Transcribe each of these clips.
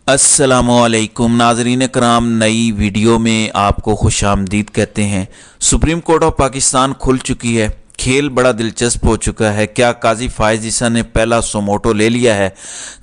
अस्सलामु अलैकुम नाजरीन कराम, नई वीडियो में आपको खुश आमदीद कहते हैं। सुप्रीम कोर्ट ऑफ पाकिस्तान खुल चुकी है। खेल बड़ा दिलचस्प हो चुका है। क्या काजी फायज ईसा ने पहला सोमोटो ले लिया है?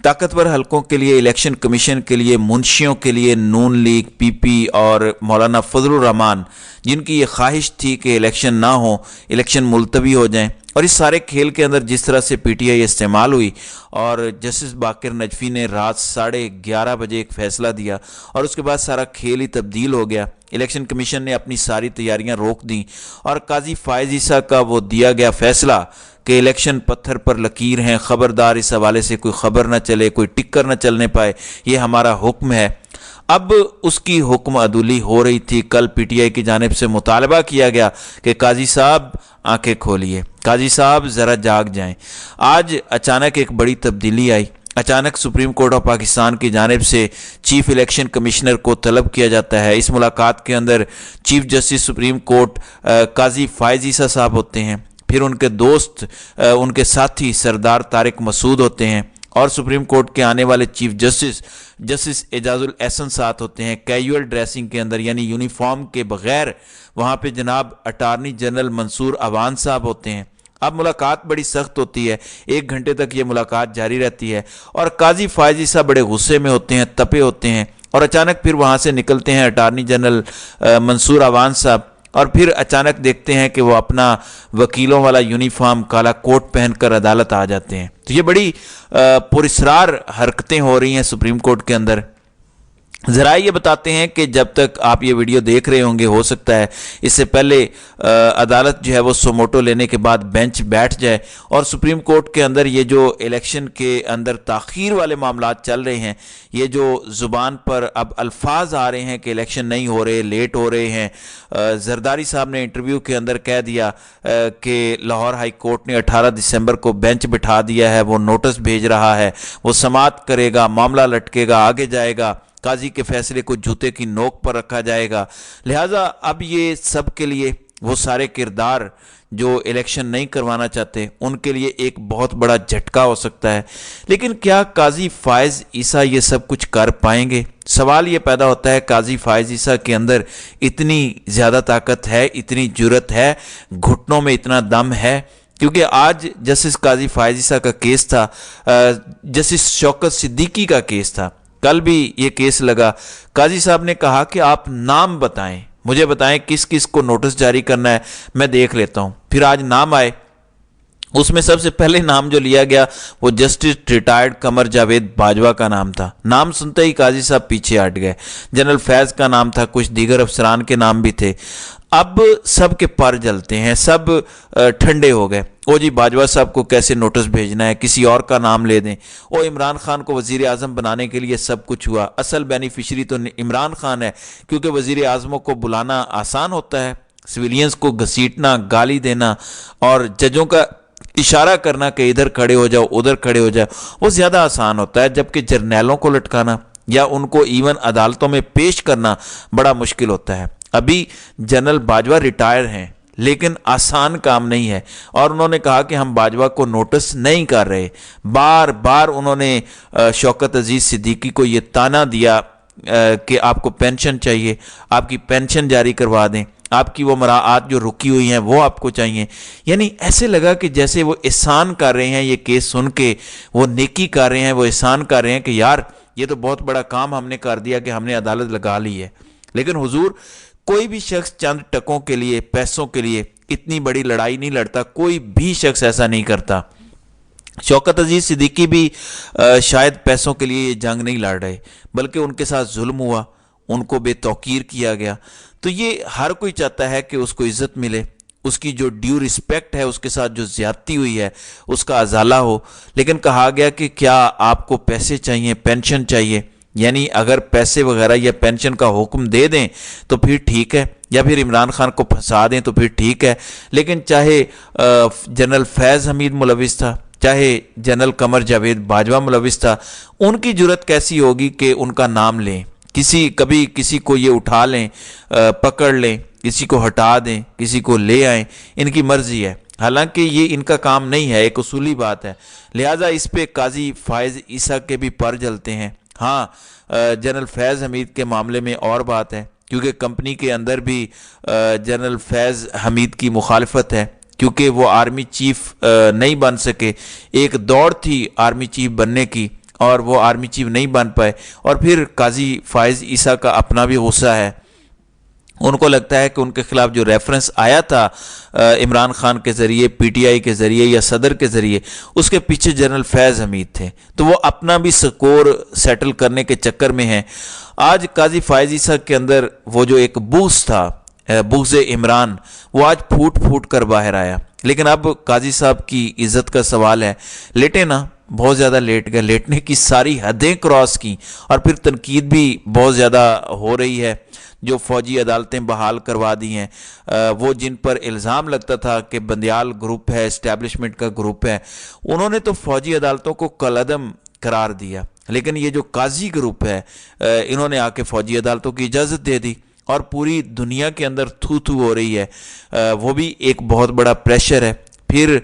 ताकतवर हलकों के लिए, इलेक्शन कमीशन के लिए, मुंशियों के लिए, नून लीग, पीपी और मौलाना फजलुर रहमान, जिनकी ये ख्वाहिश थी कि इलेक्शन ना हो, इलेक्शन मुलतवी हो जाएं, और इस सारे खेल के अंदर जिस तरह से पीटीआई इस्तेमाल हुई और जस्टिस बाकिर नजफी ने रात 11:30 बजे एक फ़ैसला दिया और उसके बाद सारा खेल ही तब्दील हो गया। इलेक्शन कमीशन ने अपनी सारी तैयारियां रोक दी और काजी फायज ईसा का वो दिया गया फ़ैसला कि इलेक्शन पत्थर पर लकीर हैं, ख़बरदार इस हवाले से कोई ख़बर न चले, कोई टिक्कर न चलने पाए, ये हमारा हुक्म है। अब उसकी हुक्म अदूली हो रही थी। कल पीटीआई की जानिब से मुतालबा किया गया कि काजी साहब आंखें खोलिए, काजी साहब ज़रा जाग जाएं। आज अचानक एक बड़ी तब्दीली आई। अचानक सुप्रीम कोर्ट ऑफ पाकिस्तान की जानिब से चीफ इलेक्शन कमिश्नर को तलब किया जाता है। इस मुलाकात के अंदर चीफ जस्टिस सुप्रीम कोर्ट काजी फायज ईसा साहब होते हैं, फिर उनके दोस्त, उनके साथी सरदार तारिक मसूद होते हैं, और सुप्रीम कोर्ट के आने वाले चीफ जस्टिस एजाजुल एहसन साथ होते हैं कैजुअल ड्रेसिंग के अंदर, यानी यूनिफॉर्म के बगैर। वहाँ पे जनाब अटारनी जनरल मंसूर अवान साहब होते हैं। अब मुलाकात बड़ी सख्त होती है, 1 घंटे तक ये मुलाकात जारी रहती है और काजी फायज ईसा बड़े गुस्से में होते हैं, तपे होते हैं, और अचानक फिर वहाँ से निकलते हैं अटारनी जनरल मंसूर अवान साहब, और फिर अचानक देखते हैं कि वो अपना वकीलों वाला यूनिफॉर्म काला कोट पहनकर अदालत आ जाते हैं। तो ये बड़ी पुरस्रार हरकतें हो रही हैं सुप्रीम कोर्ट के अंदर। ज़रा ये बताते हैं कि जब तक आप ये वीडियो देख रहे होंगे, हो सकता है इससे पहले अदालत जो है वो सोमोटो लेने के बाद बेंच बैठ जाए और सुप्रीम कोर्ट के अंदर ये जो इलेक्शन के अंदर ताख़ीर वाले मामलात चल रहे हैं, ये जो ज़ुबान पर अब अल्फाज आ रहे हैं कि इलेक्शन नहीं हो रहे, लेट हो रहे हैं। जरदारी साहब ने इंटरव्यू के अंदर कह दिया कि लाहौर हाई कोर्ट ने 18 दिसंबर को बेंच बिठा दिया है, वो नोटिस भेज रहा है, वो समाअत करेगा, मामला लटकेगा, आगे जाएगा, काजी के फैसले को जूते की नोक पर रखा जाएगा। लिहाजा अब ये सब के लिए वो सारे किरदार जो इलेक्शन नहीं करवाना चाहते, उनके लिए एक बहुत बड़ा झटका हो सकता है। लेकिन क्या काजी फायज ईसा ये सब कुछ कर पाएंगे? सवाल ये पैदा होता है, काजी फायज ईसा के अंदर इतनी ज़्यादा ताकत है, इतनी जुर्रत है, घुटनों में इतना दम है? क्योंकि आज जस्टिस काजी फायज ईसा का केस था, जस्टिस शौकत सिद्दीकी का केस था, कल भी ये केस लगा। काजी साहब ने कहा कि आप नाम बताएं, मुझे बताएं किस किस को नोटिस जारी करना है, मैं देख लेता हूं। फिर आज नाम आए, उसमें सबसे पहले नाम जो लिया गया वो जस्टिस रिटायर्ड कमर जावेद बाजवा का नाम था। नाम सुनते ही काजी साहब पीछे हट गए। जनरल फैज़ का नाम था, कुछ दीगर अफसरान के नाम भी थे। अब सब के पर जलते हैं, सब ठंडे हो गए। ओ जी, बाजवा साहब को कैसे नोटिस भेजना है, किसी और का नाम ले दें। ओ इमरान खान को वज़ीर आज़म बनाने के लिए सब कुछ हुआ, असल बेनिफिशरी तो इमरान खान है, क्योंकि वज़ीर आज़मों को बुलाना आसान होता है, सिविलियंस को घसीटना, गाली देना और जजों का इशारा करना कि इधर खड़े हो जाओ, उधर खड़े हो जाओ, वो ज़्यादा आसान होता है। जबकि जर्नैलों को लटकाना या उनको इवन अदालतों में पेश करना बड़ा मुश्किल होता है। अभी जनरल बाजवा रिटायर हैं, लेकिन आसान काम नहीं है, और उन्होंने कहा कि हम बाजवा को नोटिस नहीं कर रहे। बार बार उन्होंने शौकत अजीज़ सिद्दीकी को ये ताना दिया कि आपको पेंशन चाहिए, आपकी पेंशन जारी करवा दें, आपकी वो मराआत जो रुकी हुई हैं वो आपको चाहिए। यानी ऐसे लगा कि जैसे वो एहसान कर रहे हैं, ये केस सुन के वो नेकी कर रहे हैं, वो एहसान कर रहे हैं कि यार ये तो बहुत बड़ा काम हमने कर दिया कि हमने अदालत लगा ली है। लेकिन हुजूर, कोई भी शख्स चंद टकों के लिए, पैसों के लिए इतनी बड़ी लड़ाई नहीं लड़ता, कोई भी शख्स ऐसा नहीं करता। शौकत अजीज़ सिद्दीकी भी शायद पैसों के लिए ये जंग नहीं लड़ रहे, बल्कि उनके साथ जुल्म हुआ, उनको बेतौकीर किया गया। तो ये हर कोई चाहता है कि उसको इज्जत मिले, उसकी जो ड्यू रिस्पेक्ट है, उसके साथ जो ज्यादती हुई है उसका अजाला हो। लेकिन कहा गया कि क्या आपको पैसे चाहिए, पेंशन चाहिए, यानी अगर पैसे वगैरह या पेंशन का हुक्म दे दें तो फिर ठीक है, या फिर इमरान खान को फंसा दें तो फिर ठीक है। लेकिन चाहे जनरल फैज़ हमीद मुलविस था, चाहे जनरल कमर जावेद बाजवा मुलविस था, उनकी जुर्रत कैसी होगी कि उनका नाम लें, कभी किसी को ये उठा लें, पकड़ लें, किसी को हटा दें, किसी को ले आएं, इनकी मर्जी है। हालांकि ये इनका काम नहीं है, एक उसूली बात है। लिहाजा इस पे काजी फायज ईसा के भी पर जलते हैं। ہاں جنرل فیض حمید کے معاملے میں اور بات ہے، کیونکہ کمپنی کے اندر بھی جنرل فیض حمید کی مخالفت ہے، کیونکہ وہ آرمی چیف نہیں بن سکے۔ ایک دوڑ تھی آرمی چیف بننے کی اور وہ آرمی چیف نہیں بن پائے، اور پھر قاضی فائز عیسیٰ کا اپنا بھی غصہ ہے۔ ان کو لگتا ہے کہ ان کے خلاف جو ریفرنس آیا تھا عمران خان کے ذریعے، پی ٹی آئی کے ذریعے یا صدر کے ذریعے، اس کے پیچھے جنرل فیض حمید تھے، تو وہ اپنا بھی سکور سیٹل کرنے کے چکر میں ہیں۔ آج قاضی فائز عیسیٰ کے اندر وہ جو ایک بغض تھا، بغض عمران، وہ آج پھوٹ پھوٹ کر باہر آیا۔ لیکن اب قاضی صاحب کی عزت کا سوال ہے، لیٹے نا، بہت زیادہ لیٹ گئے، لیٹنے کی ساری حدیں کراس کی، اور پھر تنقید بھی بہت زیادہ ہو رہی ہے۔ جو فوجی عدالتیں بحال کروا دی ہیں، وہ جن پر الزام لگتا تھا کہ بندیال گروپ ہے، اسٹیبلشمنٹ کا گروپ ہے، انہوں نے تو فوجی عدالتوں کو کالعدم قرار دیا، لیکن یہ جو قاضی گروپ ہے انہوں نے آ کے فوجی عدالتوں کی اجازت دے دی، اور پوری دنیا کے اندر تھو تھو ہو رہی ہے۔ وہ بھی ایک بہت بڑا پریشر ہے۔ پھر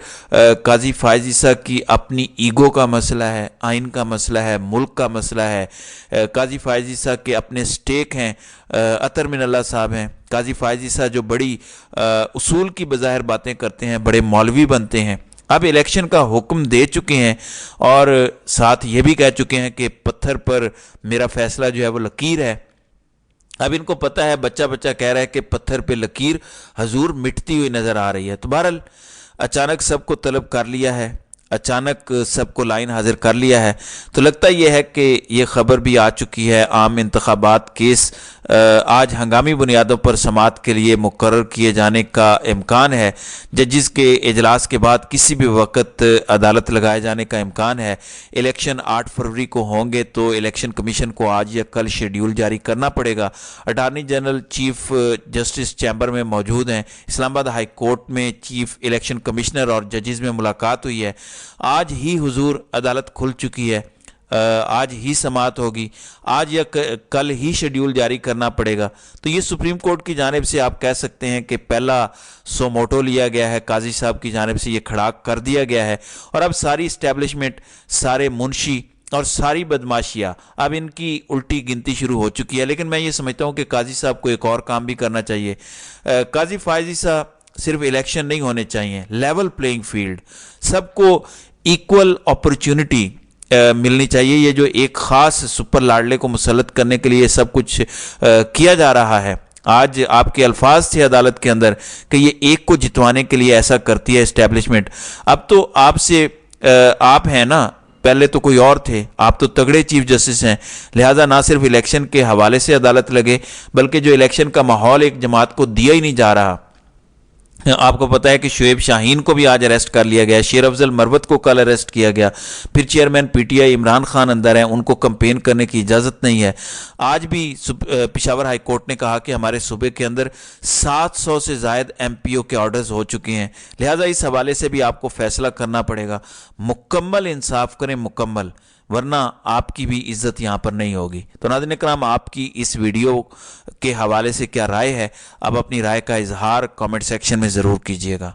قاضی فائز عیسیٰ کی اپنی ایگو کا مسئلہ ہے، آئین کا مسئلہ ہے، ملک کا مسئلہ ہے۔ قاضی فائز عیسیٰ کے اپنے سٹیک ہیں، اطہر من اللہ صاحب ہیں۔ قاضی فائز عیسیٰ جو بڑی اصول کی بظاہر باتیں کرتے ہیں، بڑے مولوی بنتے ہیں، اب الیکشن کا حکم دے چکے ہیں، اور ساتھ یہ بھی کہہ چکے ہیں کہ پتھر پر میرا فیصلہ جو ہے وہ لکیر ہے۔ اب ان کو پتہ ہے، بچہ بچہ کہہ رہا ہے کہ پتھر پہ لکیر حضور مٹتی ہوئی نظر آ رہی ہے۔ تو بہرحال اچانک سب کو طلب کر لیا ہے، اچانک سب کو لائن حاضر کر لیا ہے، تو لگتا یہ ہے کہ یہ خبر بھی آ چکی ہے، عام انتخابات کیس آج ہنگامی بنیادوں پر سماعت کے لیے مقرر کیے جانے کا امکان ہے۔ ججز کے اجلاس کے بعد کسی بھی وقت عدالت لگائے جانے کا امکان ہے۔ الیکشن 8 فروری کو ہوں گے، تو الیکشن کمیشن کو آج یا کل شیڈیول جاری کرنا پڑے گا۔ Attorney general chief justice chamber میں موجود ہیں۔ اسلام آباد ہائی کورٹ میں چیف الیکشن کمشنر اور ججز میں ملاقات ہوئی ہے۔ آج ہی حضور عدالت کھل چکی ہے، آج ہی سماعت ہوگی، آج یا کل ہی شیڈیول جاری کرنا پڑے گا۔ تو یہ سپریم کورٹ کی جانب سے آپ کہہ سکتے ہیں کہ پہلا سو موٹو لیا گیا ہے، قاضی صاحب کی جانب سے یہ کھڑا کر دیا گیا ہے، اور اب ساری اسٹیبلشمنٹ، سارے منشی اور ساری بدماشیاں اب ان کی الٹی گنتی شروع ہو چکی ہے۔ لیکن میں یہ سمجھتا ہوں کہ قاضی صاحب کو ایک اور کام بھی کرنا چاہیے۔ قاضی فائز عیسیٰ صرف الیکشن نہیں ہونے چاہیے، لیول پلینگ فیلڈ، سب کو ایکول اپرچونٹی ملنی چاہیے۔ یہ جو ایک خاص سپر لاڈلے کو مسلط کرنے کے لیے سب کچھ کیا جا رہا ہے، آج آپ کے الفاظ تھے عدالت کے اندر کہ یہ ایک کو جتوانے کے لیے ایسا کرتی ہے اسٹیبلشمنٹ۔ اب تو آپ ہیں نا، پہلے تو کوئی اور تھے، آپ تو تگڑے چیف جسٹس ہیں، لہٰذا نہ صرف الیکشن کے حوالے سے عدالت لگے، بلکہ جو الیکشن کا ماحول ایک جماعت کو دیا ہی نہیں جا رہا۔ آپ کو پتا ہے کہ شعیب شاہین کو بھی آج اریسٹ کر لیا گیا، شیر افضل مروت کو کل اریسٹ کیا گیا، پھر chairman P T I Imran Khan اندر ہیں، ان کو کمپین کرنے کی اجازت نہیں ہے۔ آج بھی پشاور ہائی کورٹ نے کہا کہ ہمارے صوبے کے اندر 700 سے زائد ایم پی او کے آرڈرز ہو چکے ہیں، لہٰذا اس حوالے سے بھی آپ کو فیصلہ کرنا پڑے گا۔ مکمل انصاف کریں، مکمل، ورنہ آپ کی بھی عزت یہاں پر نہیں ہوگی۔ تو ناظرین کرام، آپ کی اس ویڈیو کے حوالے سے کیا رائے ہے؟ اب اپنی رائے کا اظہار کامنٹ سیکشن میں ضرور کیجیے گا۔